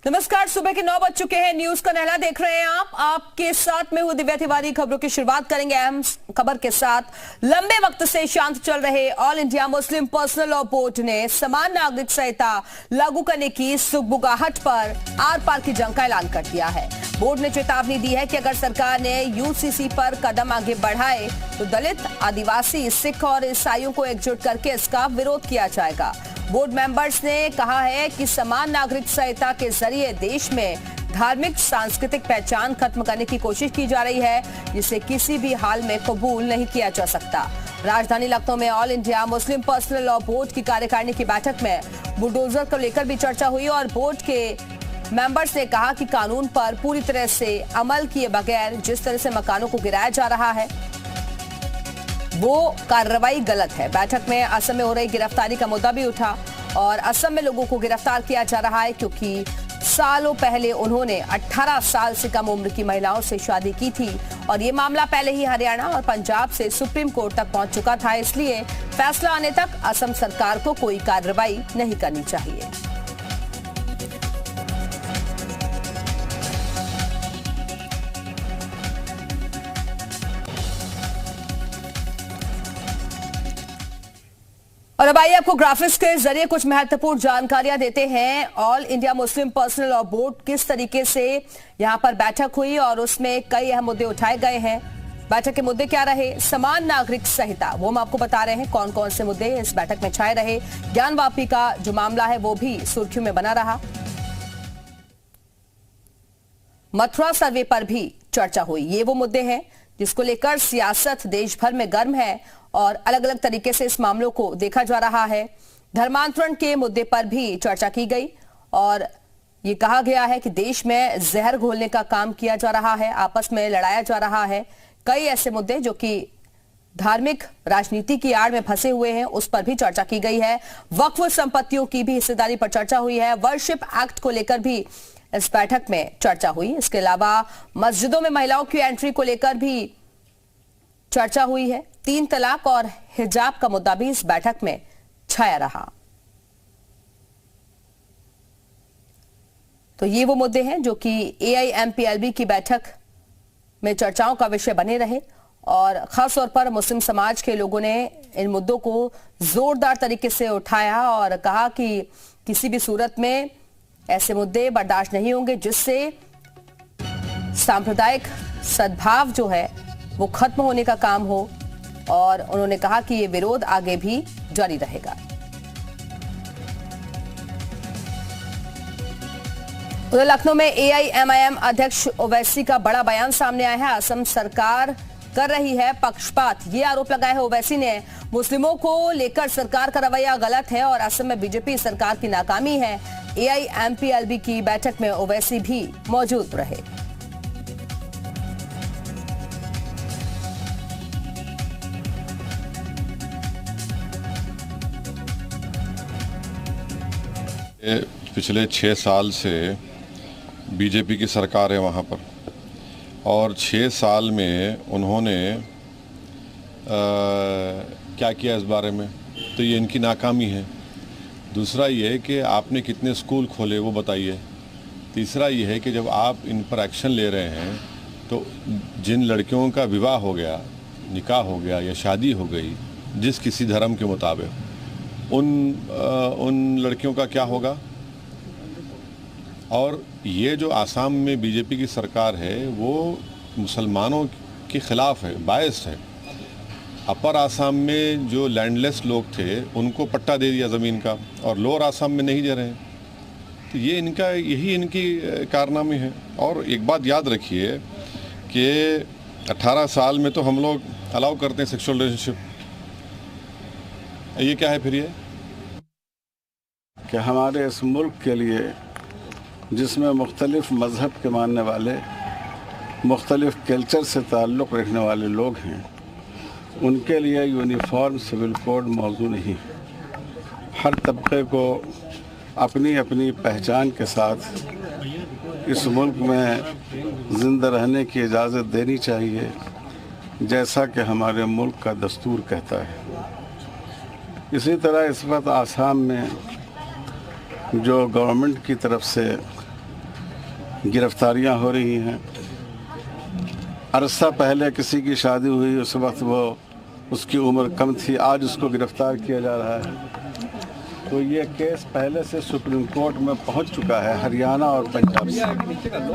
नमस्कार, सुबह के 9 बज चुके हैं। न्यूज का नहला देख रहे हैं आप। आपके साथ में हूं दिव्या तिवारी। खबरों की शुरुआत करेंगे अहम खबर के साथ। लंबे वक्त से शांत चल रहे all India Muslim personal law board ने समान नागरिक संहिता लागू करने की सुगबुगाहट पर आर पार की जंग का ऐलान कर दिया है। बोर्ड ने चेतावनी दी है कि अगर सरकार ने यूसीसी पर कदम आगे बढ़ाए तो दलित, आदिवासी, सिख और ईसाइयों को एकजुट करके इसका विरोध किया जाएगा। बोर्ड मेंबर्स ने कहा है कि समान नागरिक संहिता के जरिए देश में धार्मिक सांस्कृतिक पहचान खत्म करने की कोशिश की जा रही है, जिसे किसी भी हाल में कबूल नहीं किया जा सकता। राजधानी लखनऊ में all India Muslim personal law board की कार्यकारिणी की बैठक में बुलडोजर को लेकर भी चर्चा हुई और बोर्ड के मेंबर्स ने कहा कि कानून पर पूरी तरह से अमल किए बगैर जिस तरह से मकानों को गिराया जा रहा है वो कार्रवाई गलत है। बैठक में असम में हो रही गिरफ्तारी का मुद्दा भी उठा और असम में लोगों को गिरफ्तार किया जा रहा है क्योंकि सालों पहले उन्होंने 18 साल से कम उम्र की महिलाओं से शादी की थी और ये मामला पहले ही हरियाणा और पंजाब से सुप्रीम कोर्ट तक पहुंच चुका था। इसलिए फैसला आने तक असम सरकार को कोई कार्रवाई नहीं करनी चाहिए। और अब आइए आपको ग्राफिक्स के जरिए कुछ महत्वपूर्ण जानकारियां देते हैं। All India Muslim personal law board किस तरीके से यहां पर बैठक हुई और उसमें कई अहम मुद्दे उठाए गए हैं। बैठक के मुद्दे क्या रहे? समान नागरिक संहिता, वो हम आपको बता रहे हैं कौन कौन से मुद्दे इस बैठक में छाए रहे। ज्ञान वापी का जो मामला है वो भी सुर्खियों में बना रहा। मथुरा सर्वे पर भी चर्चा हुई। ये वो मुद्दे हैं जिसको लेकर सियासत देश भर में गर्म है और अलग अलग तरीके से इस मामलों को देखा जा रहा है। धर्मांतरण के मुद्दे पर भी चर्चा की गई और ये कहा गया है कि देश में जहर घोलने का काम किया जा रहा है, आपस में लड़ाया जा रहा है। कई ऐसे मुद्दे जो कि धार्मिक राजनीति की आड़ में फंसे हुए हैं उस पर भी चर्चा की गई है। वक्फ संपत्तियों की भी हिस्सेदारी पर चर्चा हुई है। वर्शिप एक्ट को लेकर भी इस बैठक में चर्चा हुई। इसके अलावा मस्जिदों में महिलाओं की एंट्री को लेकर भी चर्चा हुई है। 3 तलाक और हिजाब का मुद्दा भी इस बैठक में छाया रहा। तो ये वो मुद्दे हैं जो कि AIMPLB की बैठक में चर्चाओं का विषय बने रहे और खास तौर पर मुस्लिम समाज के लोगों ने इन मुद्दों को जोरदार तरीके से उठाया और कहा कि किसी भी सूरत में ऐसे मुद्दे बर्दाश्त नहीं होंगे जिससे सांप्रदायिक सद्भाव जो है वो खत्म होने का काम हो और उन्होंने कहा कि ये विरोध आगे भी जारी रहेगा। उधर लखनऊ में AIMIM अध्यक्ष ओवैसी का बड़ा बयान सामने आया है। असम सरकार कर रही है पक्षपात, ये आरोप लगाया है ओवैसी ने। मुस्लिमों को लेकर सरकार का रवैया गलत है और असम में बीजेपी सरकार की नाकामी है। AIMPLB की बैठक में ओवैसी भी मौजूद रहे। पिछले 6 साल से बीजेपी की सरकार है वहाँ पर और 6 साल में उन्होंने क्या किया इस बारे में, तो ये इनकी नाकामी है। दूसरा ये है कि आपने कितने स्कूल खोले वो बताइए। तीसरा ये है कि जब आप इन पर एक्शन ले रहे हैं तो जिन लड़कियों का विवाह हो गया, निकाह हो गया या शादी हो गई जिस किसी धर्म के मुताबिक, उन लड़कियों का क्या होगा। और ये जो आसाम में बीजेपी की सरकार है वो मुसलमानों के ख़िलाफ़ है, बायस्ड है। अपर आसाम में जो लैंडलेस लोग थे उनको पट्टा दे दिया ज़मीन का और लोअर आसाम में नहीं दे रहे हैं। तो ये यही इनकी कारनामे हैं। और एक बात याद रखिए कि 18 साल में तो हम लोग अलाउ करते हैं सेक्सुअल रिलेशनशिप। ये क्या है फिर? ये कि हमारे इस मुल्क के लिए जिसमें मुख्तलिफ़ मज़हब के मानने वाले, मुख्तलिफ़ कल्चर से ताल्लुक़ रखने वाले लोग हैं, उनके लिए यूनिफॉर्म सिविल कोड मौजू नहीं। हर तबके को अपनी अपनी पहचान के साथ इस मुल्क में ज़िंदा रहने की इजाज़त देनी चाहिए, जैसा कि हमारे मुल्क का दस्तूर कहता है। इसी तरह इस वक्त आसाम में जो गवर्नमेंट की तरफ से गिरफ्तारियां हो रही हैं। अरसा पहले किसी की शादी हुई, उस वक्त वो उसकी उम्र कम थी, आज उसको गिरफ्तार किया जा रहा है। तो ये केस पहले से सुप्रीम कोर्ट में पहुंच चुका है, हरियाणा और पंजाब से।